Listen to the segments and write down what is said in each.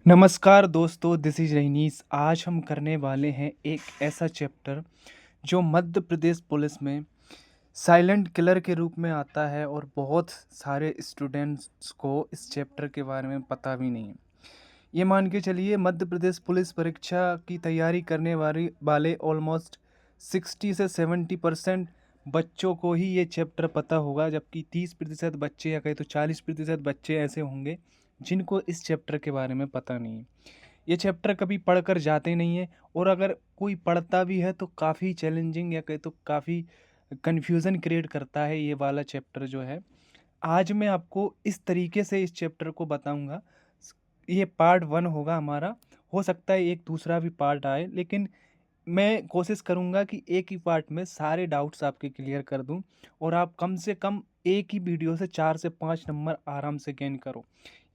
नमस्कार दोस्तों, this is रईनीस। आज हम करने वाले हैं एक ऐसा चैप्टर जो मध्य प्रदेश पुलिस में साइलेंट किलर के रूप में आता है और बहुत सारे स्टूडेंट्स को इस चैप्टर के बारे में पता भी नहीं है। ये मान के चलिए, मध्य प्रदेश पुलिस परीक्षा की तैयारी करने वाले ऑलमोस्ट 60 से 70% बच्चों को ही ये चैप्टर पता होगा, जबकि 30% बच्चे या कहीं तो 40% बच्चे ऐसे होंगे जिनको इस चैप्टर के बारे में पता नहीं है। ये चैप्टर कभी पढ़कर जाते नहीं है, और अगर कोई पढ़ता भी है तो काफ़ी चैलेंजिंग या कहीं तो काफ़ी कन्फ्यूज़न क्रिएट करता है ये वाला चैप्टर जो है। आज मैं आपको इस तरीके से इस चैप्टर को बताऊंगा। ये पार्ट 1 होगा हमारा। हो सकता है एक दूसरा भी पार्ट आए, लेकिन मैं कोशिश करूंगा कि एक ही पार्ट में सारे डाउट्स आपके क्लियर कर दूं और आप कम से कम एक ही वीडियो से 4 से 5 नंबर आराम से गेन करो।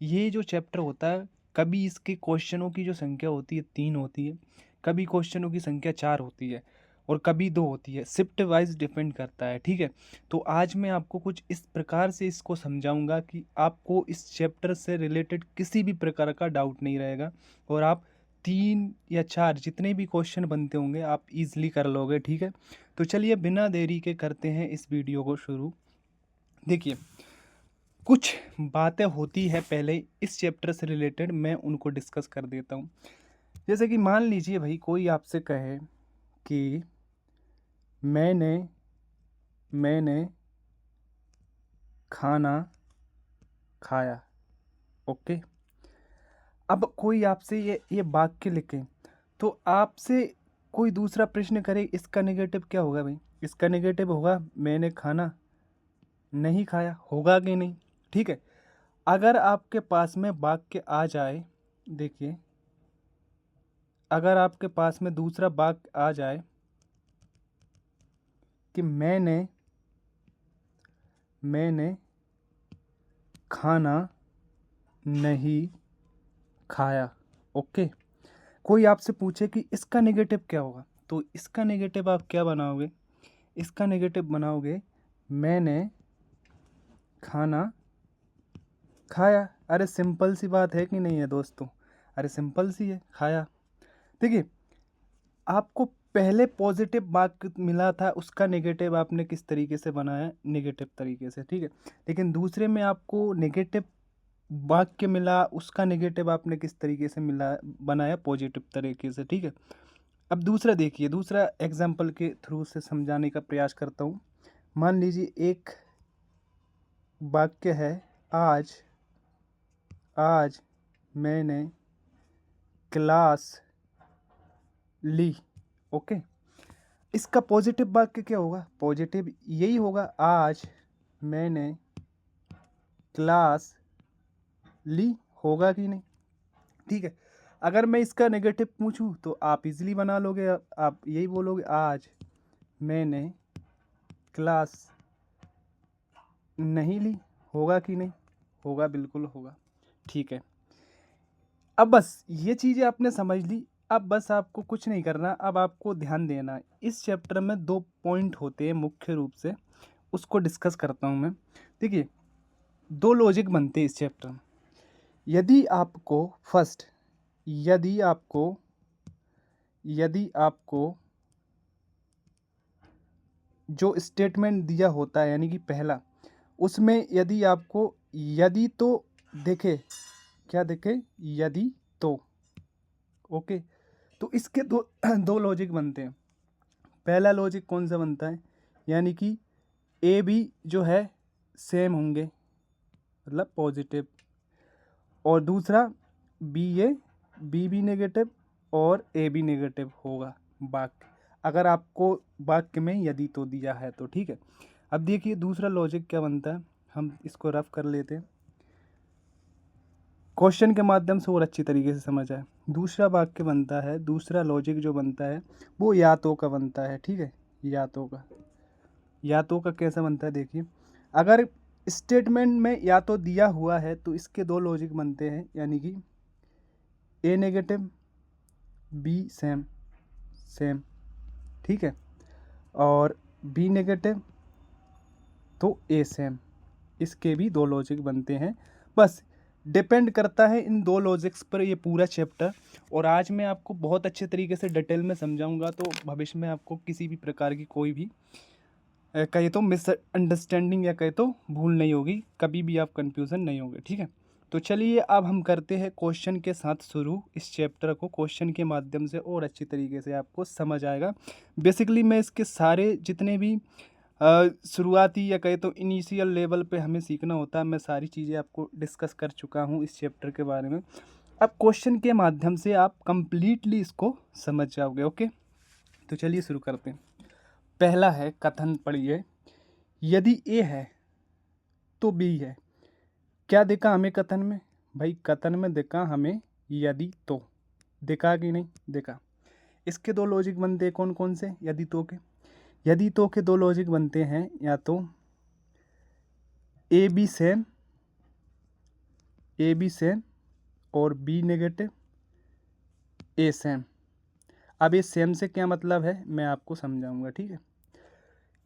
ये जो चैप्टर होता है, कभी इसके क्वेश्चनों की जो संख्या होती है 3 होती है, कभी क्वेश्चनों की संख्या 4 होती है, और कभी 2 होती है। शिफ्ट वाइज डिपेंड करता है, ठीक है। तो आज मैं आपको कुछ इस प्रकार से इसको समझाऊंगा कि आपको इस चैप्टर से रिलेटेड किसी भी प्रकार का डाउट नहीं रहेगा, और आप 3 या 4 जितने भी क्वेश्चन बनते होंगे आप इजीली कर लोगे, ठीक है। तो चलिए बिना देरी के करते हैं इस वीडियो को शुरू। देखिए, कुछ बातें होती है पहले इस चैप्टर से रिलेटेड, मैं उनको डिस्कस कर देता हूँ। जैसे कि मान लीजिए भाई, कोई आपसे कहे कि मैंने मैंने खाना खाया। ओके। अब कोई आपसे ये वाक्य लिखे, तो आपसे कोई दूसरा प्रश्न करे, इसका नेगेटिव क्या होगा भाई? इसका नेगेटिव होगा मैंने खाना नहीं खाया, होगा कि नहीं? ठीक है। अगर आपके पास में वाक्य आ जाए, देखिए, अगर आपके पास में दूसरा वाक्य आ जाए कि मैंने खाना नहीं खाया। ओके। कोई आपसे पूछे कि इसका नेगेटिव क्या होगा, तो इसका नेगेटिव आप क्या बनाओगे? इसका नेगेटिव बनाओगे मैंने खाना खाया। अरे सिंपल सी बात है कि नहीं है दोस्तों? अरे सिंपल सी है, खाया। देखिए, आपको पहले पॉजिटिव वाक्य मिला था, उसका नेगेटिव आपने किस तरीके से बनाया? नेगेटिव तरीके से, ठीक है। लेकिन दूसरे में आपको नेगेटिव वाक्य मिला, उसका नेगेटिव आपने किस तरीके से मिला बनाया? पॉजिटिव तरीके से, ठीक है। अब दूसरा देखिए, दूसरा एग्जाम्पल के थ्रू से समझाने का प्रयास करता हूँ। मान लीजिए एक वाक्य है, आज आज मैंने क्लास ली। ओके। इसका पॉजिटिव वाक्य क्या होगा? पॉजिटिव यही होगा, आज मैंने क्लास ली। होगा कि नहीं? ठीक है। अगर मैं इसका नेगेटिव पूछूं तो आप इजीली बना लोगे, आप यही बोलोगे, आज मैंने क्लास नहीं ली। होगा कि नहीं? होगा, बिल्कुल होगा। ठीक है। अब बस ये चीज़ें आपने समझ ली। अब बस आपको कुछ नहीं करना, अब आपको ध्यान देना है। इस चैप्टर में 2 पॉइंट होते हैं मुख्य रूप से, उसको डिस्कस करता हूँ मैं। देखिए, 2 लॉजिक बनते हैं इस चैप्टर में। यदि आपको फर्स्ट, यदि आपको जो स्टेटमेंट दिया होता है, यानी कि पहला, उसमें यदि आपको यदि तो देखे, क्या देखे? यदि तो। ओके। तो इसके दो दो लॉजिक बनते हैं। पहला लॉजिक कौन सा बनता है? यानी कि ए बी जो है सेम होंगे, मतलब पॉजिटिव, और दूसरा बी भी नेगेटिव और ए भी नेगेटिव होगा वाक्य, अगर आपको वाक्य में यदि तो दिया है तो, ठीक है। अब देखिए दूसरा लॉजिक क्या बनता है, हम इसको रफ कर लेते हैं क्वेश्चन के माध्यम से और अच्छी तरीके से समझ आए। दूसरा वाक्य बनता है, दूसरा लॉजिक जो बनता है वो या तो का बनता है, ठीक है। या तो का कैसा बनता है? देखिए, अगर स्टेटमेंट में या तो दिया हुआ है तो इसके 2 लॉजिक बनते हैं, यानी कि ए नेगेटिव बी सेम सेम, ठीक है, और बी नेगेटिव तो ए सेम। इसके भी 2 लॉजिक बनते हैं। बस डिपेंड करता है इन दो लॉजिक्स पर ये पूरा चैप्टर। और आज मैं आपको बहुत अच्छे तरीके से डिटेल में समझाऊंगा, तो भविष्य में आपको किसी भी प्रकार की कोई भी कहे तो मिसअंडरस्टैंडिंग या कहे तो भूल नहीं होगी, कभी भी आप कंफ्यूजन नहीं होंगे, ठीक है। तो चलिए अब हम करते हैं क्वेश्चन के साथ शुरू। इस चैप्टर को क्वेश्चन के माध्यम से और अच्छी तरीके से आपको समझ आएगा। बेसिकली मैं इसके सारे जितने भी शुरुआती या कहे तो इनिशियल लेवल पे हमें सीखना होता है, मैं सारी चीज़ें आपको डिस्कस कर चुका हूँ इस चैप्टर के बारे में। अब क्वेश्चन के माध्यम से आप कंप्लीटली इसको समझ जाओगे। ओके, तो चलिए शुरू करते हैं। पहला है कथन, पढ़िए। यदि ए है तो बी है। क्या देखा हमें कथन में? भाई कथन में देखा हमें यदि तो, देखा कि नहीं देखा। इसके दो लॉजिक बनते हैं कौन कौन से? यदि तो के दो लॉजिक बनते हैं, या तो ए बी सेम और बी नेगेटिव, ए सेम। अब ये सेम से क्या मतलब है मैं आपको समझाऊंगा, ठीक है।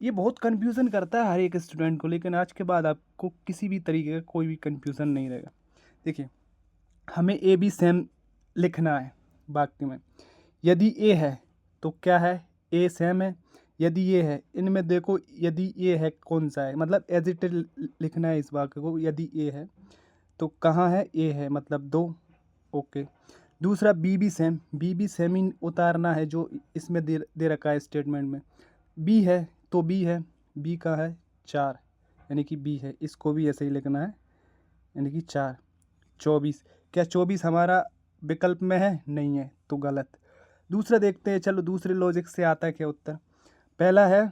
ये बहुत कन्फ्यूज़न करता है हर एक स्टूडेंट को, लेकिन आज के बाद आपको किसी भी तरीके का कोई भी कन्फ्यूज़न नहीं रहेगा। देखिए, हमें ए बी सेम लिखना है वाक्य में। यदि ए है तो क्या है? ए सेम है। यदि ये है, इनमें देखो यदि ये है कौन सा है, मतलब एज इट इज लिखना है इस वाक्य को। यदि ए है तो कहाँ है? ए है, मतलब दो। ओके। दूसरा बी भी सेम ही उतारना है जो इसमें दे रखा है स्टेटमेंट में। बी है तो बी है, बी का है 4, यानी कि बी है, इसको भी ऐसे ही लिखना है, यानी कि 4। 24, क्या 24 हमारा विकल्प में है? नहीं है, तो गलत। दूसरा देखते हैं, चलो दूसरे लॉजिक से आता है क्या उत्तर। पहला है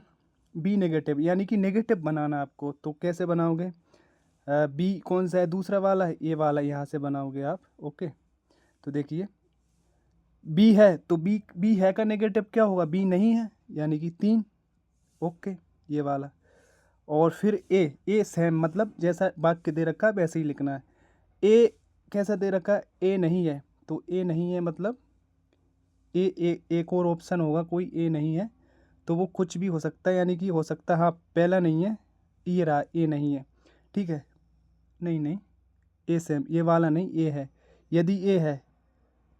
बी नेगेटिव, यानी कि नेगेटिव बनाना आपको, तो कैसे बनाओगे? बी कौन सा है? दूसरा वाला है, ये वाला, यहाँ से बनाओगे आप। ओके, तो देखिए बी है तो बी है का नेगेटिव क्या होगा? बी नहीं है, यानी कि 3। ओके, ये वाला। और फिर ए सेम, मतलब जैसा वाक्य दे रखा है वैसे ही लिखना है। ए कैसा दे रखा है? ए नहीं है, तो ए नहीं है मतलब एक और ऑप्शन होगा, कोई ए नहीं है तो वो कुछ भी हो सकता है, यानी कि हो सकता है, हाँ पहला नहीं है, ये रहा ए नहीं है, ठीक है। नहीं नहीं, ए सेम, ये वाला नहीं, ए है। यदि ए है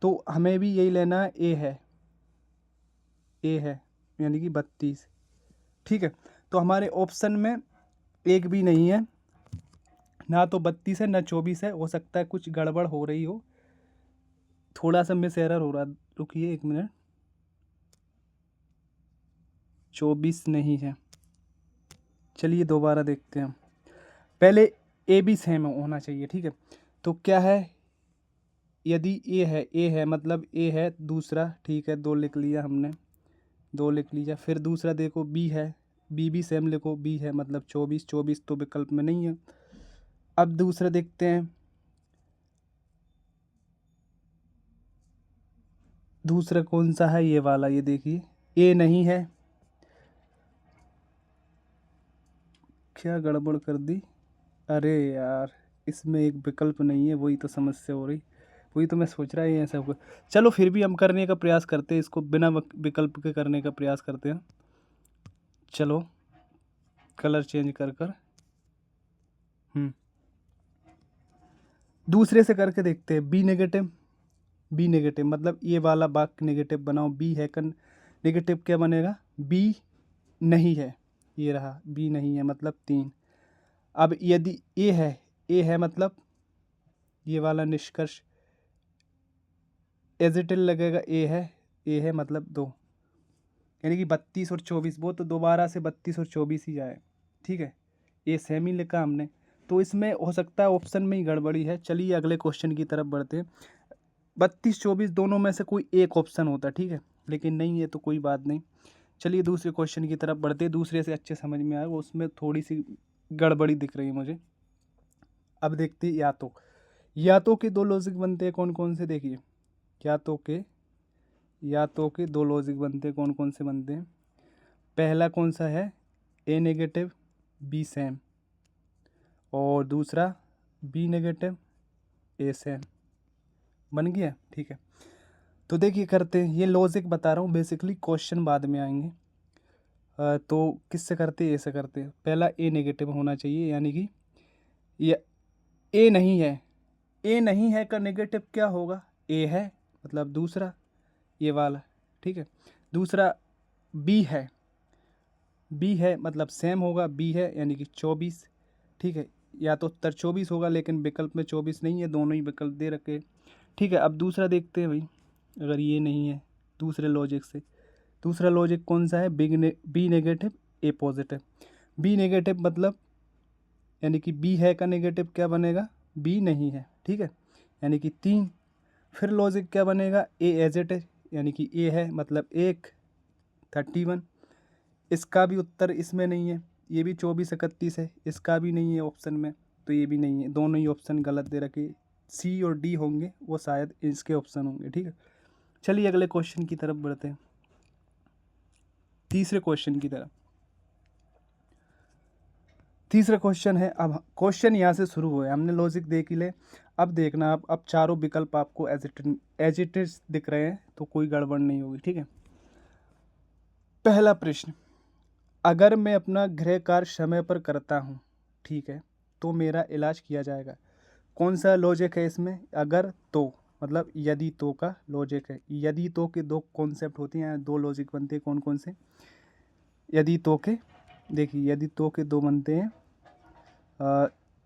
तो हमें भी यही लेना है, ए है, यानी कि 32, ठीक है। तो हमारे ऑप्शन में एक भी नहीं है, ना तो 32 है ना 24 है। हो सकता है कुछ गड़बड़ हो रही हो, थोड़ा सा मिस एरर हो रहा। रुकिए 1 मिनट, 24 नहीं है। चलिए दोबारा देखते हैं। पहले ए बी सेम होना चाहिए, ठीक है। तो क्या है? यदि ए है मतलब ए है दूसरा, ठीक है, 2 लिख लिया हमने, 2 लिख लिया। फिर दूसरा देखो बी है, बी भी सेम लिखो, बी है मतलब 24, 24 तो विकल्प में नहीं है। अब दूसरा देखते हैं, दूसरा कौन सा है? ये वाला, ये देखिए ए नहीं है। क्या गड़बड़ कर दी? अरे यार, इसमें एक विकल्प नहीं है, वही तो समस्या हो रही, वही तो मैं सोच रहा है ऐसा होगा। चलो फिर भी हम करने का प्रयास करते हैं, इसको बिना विकल्प के करने का प्रयास करते हैं। चलो कलर चेंज कर कर दूसरे से करके देखते हैं। बी नेगेटिव मतलब ये वाला वाक्य नेगेटिव बनाओ। बी है का नेगेटिव क्या बनेगा? बी नहीं है, ये रहा, बी नहीं है मतलब 3। अब यदि ए है मतलब ये वाला निष्कर्ष एजिटल लगेगा, ए है मतलब 2, यानी कि 32 और 24, वो तो दोबारा से 32 और 24 ही आए, ठीक है। ए सेम ही लिखा हमने, तो इसमें हो सकता है ऑप्शन में ही गड़बड़ी है। चलिए अगले क्वेश्चन की तरफ बढ़ते हैं। 32 24 दोनों में से कोई एक ऑप्शन होता, ठीक है, लेकिन नहीं है तो कोई बात नहीं। चलिए दूसरे क्वेश्चन की तरफ बढ़ते हैं, दूसरे से अच्छे समझ में आएगा, उसमें थोड़ी सी गड़बड़ी दिख रही है मुझे। अब देखते हैं या तो के दो लॉजिक बनते हैं कौन कौन से? देखिए, या तो के दो लॉजिक बनते हैं कौन कौन से बनते हैं। पहला कौन सा है? ए नेगेटिव बी सेम, और दूसरा बी नेगेटिव ए सेम। बन गया, ठीक है। तो देखिए करते हैं, ये लॉजिक बता रहा हूँ, बेसिकली क्वेश्चन बाद में आएंगे। तो किससे करते हैं? ए से करते हैं। पहला ए नेगेटिव होना चाहिए, यानी कि ये ए नहीं है, ए नहीं है का नेगेटिव क्या होगा, ए है मतलब दूसरा ये वाला, ठीक है। दूसरा बी है, बी है मतलब सेम होगा, बी है यानी कि 24, ठीक है। या तो उत्तर 24 होगा, लेकिन विकल्प में 24 नहीं है, दोनों ही विकल्प दे रखे, ठीक है। अब दूसरा देखते हैं भाई, अगर ये नहीं है दूसरे लॉजिक से, दूसरा लॉजिक कौन सा है, बी नेगेटिव ए पॉजिटिव। बी नेगेटिव मतलब यानी कि बी है का नेगेटिव क्या बनेगा, बी नहीं है, ठीक है, यानी कि 3। फिर लॉजिक क्या बनेगा, ए एज इट इज, यानी कि ए है मतलब 1, 31। इसका भी उत्तर इसमें नहीं है, ये भी 24 31 है, इसका भी नहीं है ऑप्शन में, तो ये भी नहीं है, दोनों ही ऑप्शन गलत दे रखे। सी और डी होंगे वो शायद इसके ऑप्शन होंगे, ठीक है। चलिए अगले क्वेश्चन की तरफ बढ़ते हैं, तीसरे क्वेश्चन की तरफ। तीसरा क्वेश्चन है, अब क्वेश्चन यहाँ से शुरू हुआ है, हमने लॉजिक देख ही ले। अब देखना आप, अब चारों विकल्प आपको एज इट इज दिख रहे हैं, तो कोई गड़बड़ नहीं होगी, ठीक है। पहला प्रश्न, अगर मैं अपना गृह कार्य समय पर करता हूँ, ठीक है, तो मेरा इलाज किया जाएगा। कौन सा लॉजिक है इसमें, अगर तो मतलब यदि तो का लॉजिक है। यदि तो के दो कॉन्सेप्ट होती हैं, दो लॉजिक बनते हैं, कौन कौन से, यदि तो के, देखिए यदि तो के दो बनते हैं,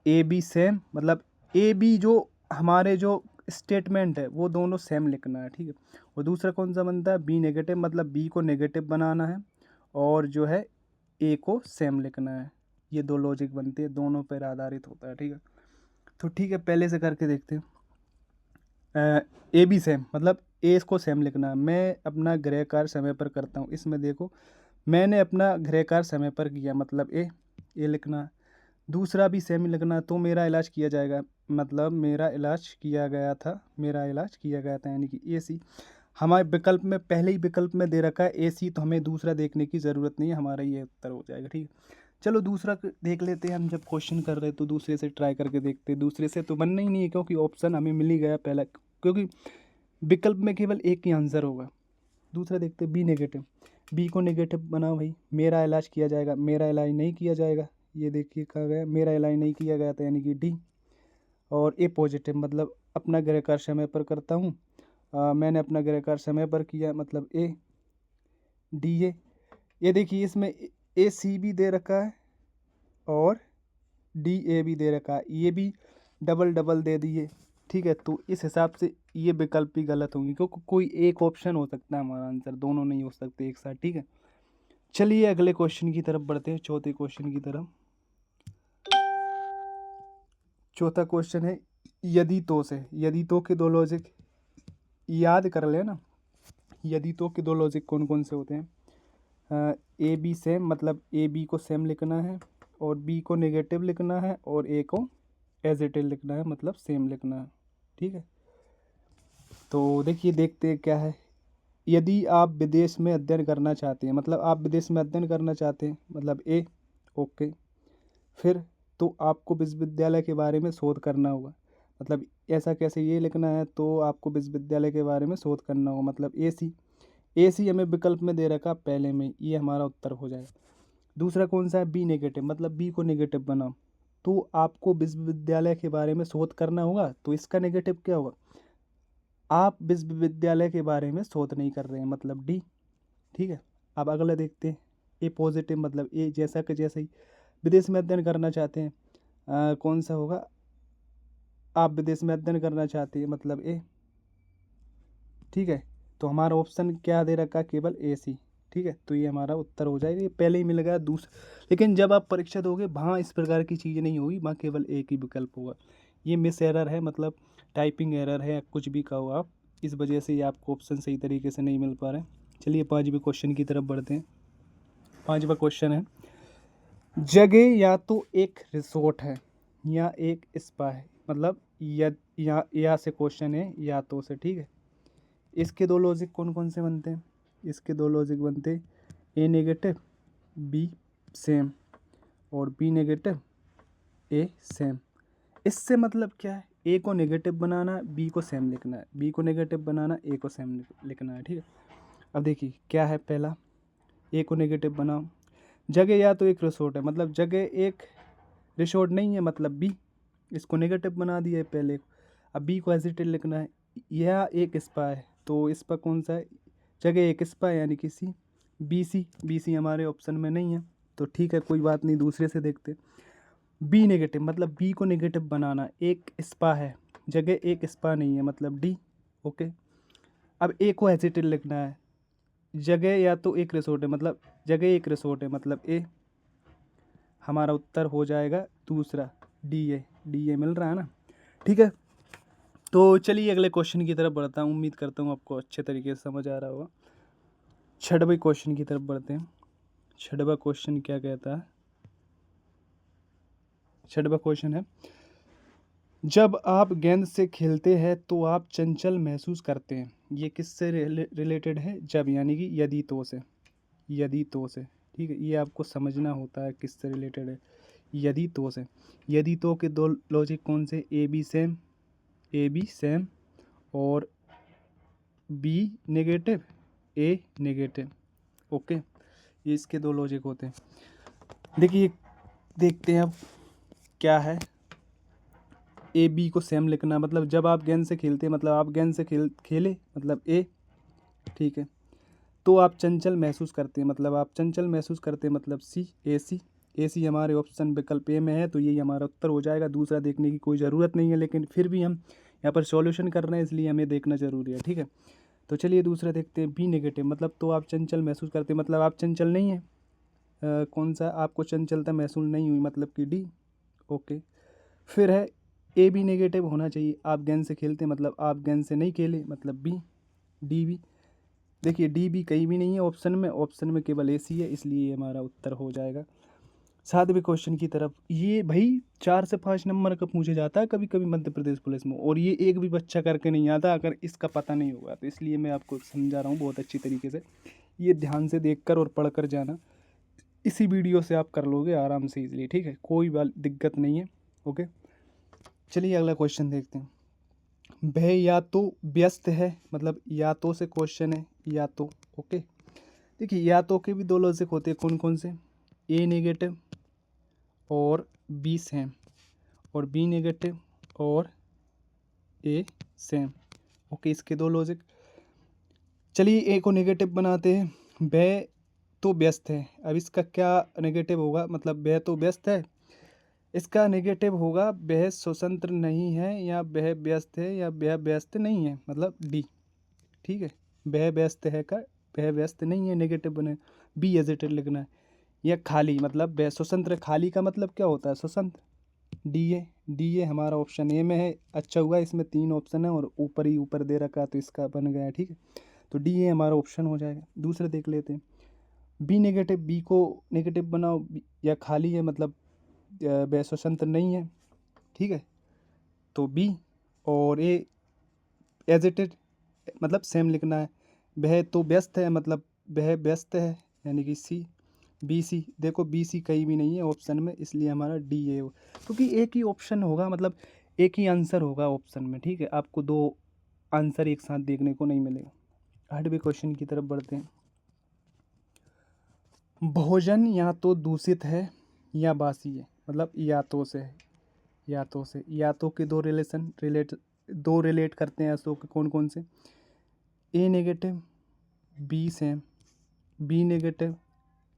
ए बी सेम, मतलब ए बी जो हमारे जो स्टेटमेंट है वो दोनों सेम लिखना है, ठीक है। और दूसरा कौन सा बनता है, बी नेगेटिव, मतलब बी को नेगेटिव बनाना है और जो है ए को सेम लिखना है। ये दो लॉजिक बनते हैं, दोनों पर आधारित होता है, ठीक है। तो ठीक है, पहले से करके देखते हैं। ए बी सेम मतलब ए को सेम लिखना है। मैं अपना गृह कार्य समय पर करता हूँ, इसमें देखो मैंने अपना गृह कार्य समय पर किया मतलब ए लिखना है। दूसरा भी सेम ही लिखना है, तो मेरा इलाज किया जाएगा, मतलब मेरा इलाज किया गया था, मेरा इलाज किया गया था, यानी कि ए सी। हमारे विकल्प में पहले ही विकल्प में दे रखा है ए सी, तो हमें दूसरा देखने की ज़रूरत नहीं है, हमारा ये उत्तर हो जाएगा, ठीक है। चलो दूसरा देख लेते हैं, हम जब क्वेश्चन कर रहे हैं तो दूसरे से ट्राई करके देखते हैं। दूसरे से तो बनना ही नहीं है, क्योंकि ऑप्शन हमें मिल ही गया पहला, क्योंकि विकल्प में केवल एक ही आंसर होगा। दूसरा देखते हैं, बी नेगेटिव, बी को नेगेटिव बनाओ भाई, मेरा इलाज किया जाएगा, मेरा इलाज नहीं किया जाएगा, ये देखिए कहा गया मेरा इलाज नहीं किया गया था, यानी कि डी। और ए पॉजिटिव मतलब अपना गृह कार्य समय पर करता हूँ, मैंने अपना गृह कार्य समय पर किया, मतलब ए डी ए। ये देखिए इसमें ए सी भी दे रखा है और डी ए भी दे रखा है, ये भी डबल डबल दे दिए, ठीक है। तो इस हिसाब से ये विकल्प भी गलत होंगे, क्योंकि कोई एक ऑप्शन हो सकता है हमारा आंसर, दोनों नहीं हो सकते एक साथ, ठीक है। चलिए अगले क्वेश्चन की तरफ बढ़ते हैं, चौथे क्वेश्चन की तरफ। चौथा क्वेश्चन है यदि तो से। यदि तो के दो लॉजिक याद कर लेना, यदि तो के दो लॉजिक कौन कौन से होते हैं, ए बी सेम मतलब ए बी को सेम लिखना है और बी को नेगेटिव लिखना है और ए को एज इट इज लिखना है, मतलब सेम लिखना है, ठीक है। तो देखिए देखते हैं क्या है। यदि आप विदेश में अध्ययन करना चाहते हैं, मतलब आप विदेश में अध्ययन करना चाहते हैं, मतलब ए ओके। फिर तो आपको विश्वविद्यालय के बारे में शोध करना होगा, मतलब ऐसा कैसे ये लिखना है, तो आपको विश्वविद्यालय के बारे में शोध करना होगा, मतलब ए सी हमें विकल्प में दे रखा पहले में, ये हमारा उत्तर हो जाएगा। दूसरा कौन सा है, बी नेगेटिव, मतलब बी को नेगेटिव बनाओ, तो आपको विश्वविद्यालय के बारे में शोध करना होगा, तो इसका नेगेटिव क्या होगा, आप विश्वविद्यालय के बारे में शोध नहीं कर रहे हैं, मतलब डी, ठीक है। अब अगला देखते हैं, ए पॉजिटिव मतलब ए जैसा कि जैसे ही विदेश में अध्ययन करना चाहते हैं, कौन सा होगा, आप विदेश में अध्ययन करना चाहते हैं मतलब ए, ठीक है। तो हमारा ऑप्शन क्या दे रखा है, केवल ए सी, ठीक है। तो ये हमारा उत्तर हो जाएगा, ये पहले ही मिल गया। दूसरा लेकिन जब आप परीक्षा दोगे वहाँ इस प्रकार की चीज़ें नहीं होगी, वहाँ केवल एक ही विकल्प होगा। ये मिस एरर है, मतलब टाइपिंग एरर है, कुछ भी कहो आप, इस वजह से ये आपको ऑप्शन सही तरीके से नहीं मिल पा रहा है। चलिए पाँचवें क्वेश्चन की तरफ बढ़ते हैं। पाँचवा क्वेश्चन है, जगह या तो एक रिसोर्ट है या एक स्पा है, मतलब या से क्वेश्चन है या तो से, ठीक है। इसके दो लॉजिक कौन कौन से बनते हैं, इसके दो लॉजिक बनते हैं, ए नेगेटिव बी सेम और बी नेगेटिव ए सेम। इससे मतलब क्या है, ए को नेगेटिव बनाना है, बी को सेम लिखना है, बी को नेगेटिव बनाना, ए को सेम लिखना है, ठीक है। अब देखिए क्या है, पहला ए को नेगेटिव बनाओ, जगह या तो एक रिसोर्ट है, मतलब जगह एक रिसोर्ट नहीं है, मतलब बी, इसको नेगेटिव बना दिया है पहले। अब बी को एजिटेड लिखना है, यह एक स्पा है, तो स्पा कौन सा है, जगह एक स्पा है यानी कि सी। बी सी हमारे ऑप्शन में नहीं है, तो ठीक है कोई बात नहीं, दूसरे से देखते। बी नेगेटिव मतलब बी को नेगेटिव बनाना, एक स्पा है, जगह एक स्पा नहीं है, मतलब डी। ओके, अब ए को एजिटेड लिखना है, जगह या तो एक रिसोर्ट है, मतलब जगह एक रिसोर्ट है, मतलब ए। हमारा उत्तर हो जाएगा दूसरा, डी ए मिल रहा है ना, ठीक है। तो चलिए अगले क्वेश्चन की तरफ बढ़ता हूँ, उम्मीद करता हूँ आपको अच्छे तरीके से समझ आ रहा होगा। छठवें क्वेश्चन की तरफ बढ़ते हैं। छठवां क्वेश्चन क्या कहता है, छठवां क्वेश्चन है, जब आप गेंद से खेलते हैं तो आप चंचल महसूस करते हैं, ये किससे रिलेटेड है, जब यानी कि यदि तो से, यदि तो से, ठीक है, ये आपको समझना होता है किससे रिलेटेड है, यदि तो से। यदि तो के दो लॉजिक कौन से, ए बी सेम और बी नेगेटिव ए नेगेटिव। ओके, ये इसके दो लॉजिक होते हैं। देखिए देखते हैं अब क्या है, ए बी को सेम लिखना, मतलब जब आप गेंद से खेलते हैं, मतलब आप गेंद से खेले मतलब ए, ठीक है, तो आप चंचल महसूस करते हैं, मतलब आप चंचल महसूस करते हैं, मतलब सी, ए सी हमारे ऑप्शन विकल्प ए में है, तो यही हमारा उत्तर हो जाएगा। दूसरा देखने की कोई ज़रूरत नहीं है, लेकिन फिर भी हम यहाँ पर सॉल्यूशन कर रहे हैं इसलिए हमें देखना ज़रूरी है, ठीक है। तो चलिए दूसरा देखते हैं, बी नेगेटिव मतलब तो आप चंचल महसूस करते हैं, मतलब आप चंचल नहीं है, कौन सा, आपको चंचलता महसूस नहीं हुई, मतलब कि डी। ओके, फिर है ए बी नेगेटिव होना चाहिए, आप गेंद से खेलते हैं, मतलब आप गेंद से नहीं खेले, मतलब बी, डी बी। देखिए डी बी कहीं भी नहीं है ऑप्शन में केवल ए सी है, इसलिए ये हमारा उत्तर हो जाएगा। सातवें क्वेश्चन की तरफ, ये भाई 4 से 5 नंबर का पूछे जाता है कभी कभी मध्य प्रदेश पुलिस में, और ये एक भी बच्चा करके नहीं आता अगर इसका पता नहीं होगा, तो इसलिए मैं आपको समझा रहा हूँ बहुत अच्छी तरीके से। ये ध्यान से देखकर और पढ़कर जाना, इसी वीडियो से आप कर लोगे आराम से इजली, ठीक है, कोई दिक्कत नहीं है। ओके, चलिए अगला क्वेश्चन देखते हैं। वह या तो व्यस्त है, मतलब या तो से क्वेश्चन है, या तो। ओके, देखिए या तो के भी दो लॉजिक होते हैं, कौन कौन से, ए नेगेटिव और बी सेम, और बी नेगेटिव और ए सेम। ओके, इसके दो लॉजिक। चलिए ए को नेगेटिव बनाते हैं, वह तो व्यस्त है, अब इसका क्या नेगेटिव होगा, मतलब वह तो व्यस्त है, इसका नेगेटिव होगा वह स्वतंत्र नहीं है, या वह व्यस्त है, या वह व्यस्त नहीं है, मतलब डी, ठीक है। वह व्यस्त है का, वह व्यस्त नहीं है नेगेटिव बने, बी एजिटेड लिखना है। या खाली मतलब वह स्वतंत्र, खाली का मतलब क्या होता है, स्वतंत्र, डी ए हमारा ऑप्शन ए में है। अच्छा हुआ इसमें 3 ऑप्शन है और ऊपर ही ऊपर दे रखा, तो इसका बन गया, ठीक है, तो डी ए हमारा ऑप्शन हो जाएगा। दूसरे देख लेते हैं, बी नेगेटिव, बी को नेगेटिव बनाओ, या खाली है मतलब वह स्वतंत्र नहीं है, ठीक है, तो बी, और ए एजिटेड मतलब सेम लिखना है, वह तो व्यस्त है मतलब वह व्यस्त है, यानी कि सी, बी सी। देखो बी सी कहीं भी नहीं है ऑप्शन में, इसलिए हमारा डी ए हो, क्योंकि एक ही ऑप्शन होगा, मतलब एक ही आंसर होगा ऑप्शन में, ठीक है, आपको 2 आंसर एक साथ देखने को नहीं मिलेगा। 8वें क्वेश्चन की तरफ बढ़ते हैं। भोजन या तो दूषित है या बासी है, मतलब या तो से है, या तो के दो रिलेट करते हैं, ऐसो के कौन कौन से, A negative B same, B negative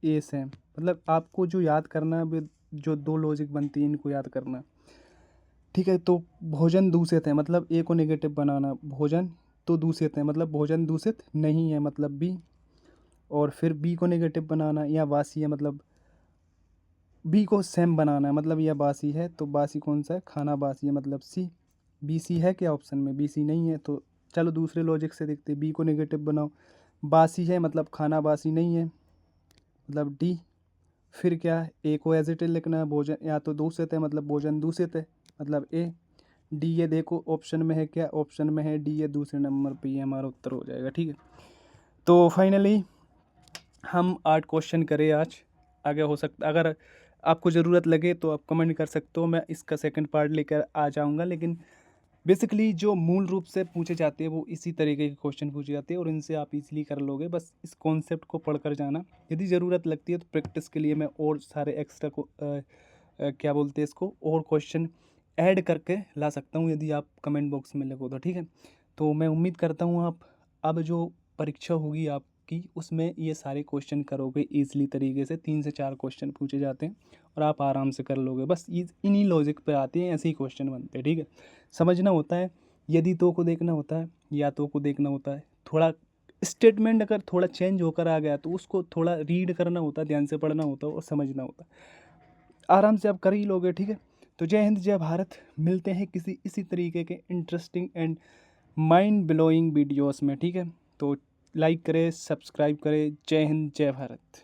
A same. मतलब आपको जो याद करना है, जो 2 लॉजिक बनती है इनको याद करना है, ठीक है। तो भोजन दूषित है मतलब ए को नेगेटिव बनाना, भोजन तो दूषित है मतलब भोजन दूषित नहीं है, मतलब बी, और फिर बी को नेगेटिव बनाना, या बासी है मतलब बी को सेम बनाना है, मतलब यह बासी है, तो बासी कौन सा है, खाना बासी है, मतलब सी। बी सी है क्या ऑप्शन में, बी सी नहीं है, तो चलो दूसरे लॉजिक से देखते हैं, बी को नेगेटिव बनाओ, बासी है मतलब खाना बासी नहीं है, मतलब डी। फिर क्या है, ए को एज इट इज लिखना है, भोजन या तो दूषित है मतलब भोजन दूषित है, मतलब ए, डी। ये देखो ऑप्शन में है क्या, ऑप्शन में है डी, ये दूसरे नंबर पे, ये हमारा उत्तर हो जाएगा, ठीक है। तो फाइनली हम 8 क्वेश्चन करें आज, आगे हो सकता, अगर आपको ज़रूरत लगे तो आप कमेंट कर सकते हो, मैं इसका सेकंड पार्ट लेकर आ जाऊंगा, लेकिन बेसिकली जो मूल रूप से पूछे जाते हैं वो इसी तरीके के क्वेश्चन पूछे जाते हैं, और इनसे आप इजीली कर लोगे, बस इस कॉन्सेप्ट को पढ़कर जाना। यदि ज़रूरत लगती है तो प्रैक्टिस के लिए मैं और सारे एक्स्ट्रा को क्या बोलते हैं इसको, और क्वेश्चन ऐड करके ला सकता हूँ यदि आप कमेंट बॉक्स में लिखो तो, ठीक है। तो मैं उम्मीद करता हूँ आप अब जो परीक्षा होगी आपकी उसमें ये सारे क्वेश्चन करोगे ईज़िली तरीके से। 3 से 4 क्वेश्चन पूछे जाते हैं और आप आराम से कर लोगे। बस इन्हीं लॉजिक पे आते हैं, ऐसे ही क्वेश्चन बनते हैं, ठीक है। समझना होता है, यदि तो को देखना होता है, या तो को देखना होता है। थोड़ा स्टेटमेंट अगर थोड़ा चेंज होकर आ गया तो उसको थोड़ा रीड करना होता है, ध्यान से पढ़ना होता है और समझना होता है। आराम से आप कर ही लोगे, ठीक है। तो जय हिंद जय भारत, मिलते हैं किसी इसी तरीके के interesting and mind blowing videos में, ठीक है। तो लाइक करें, सब्सक्राइब करें। जय हिंद जय भारत।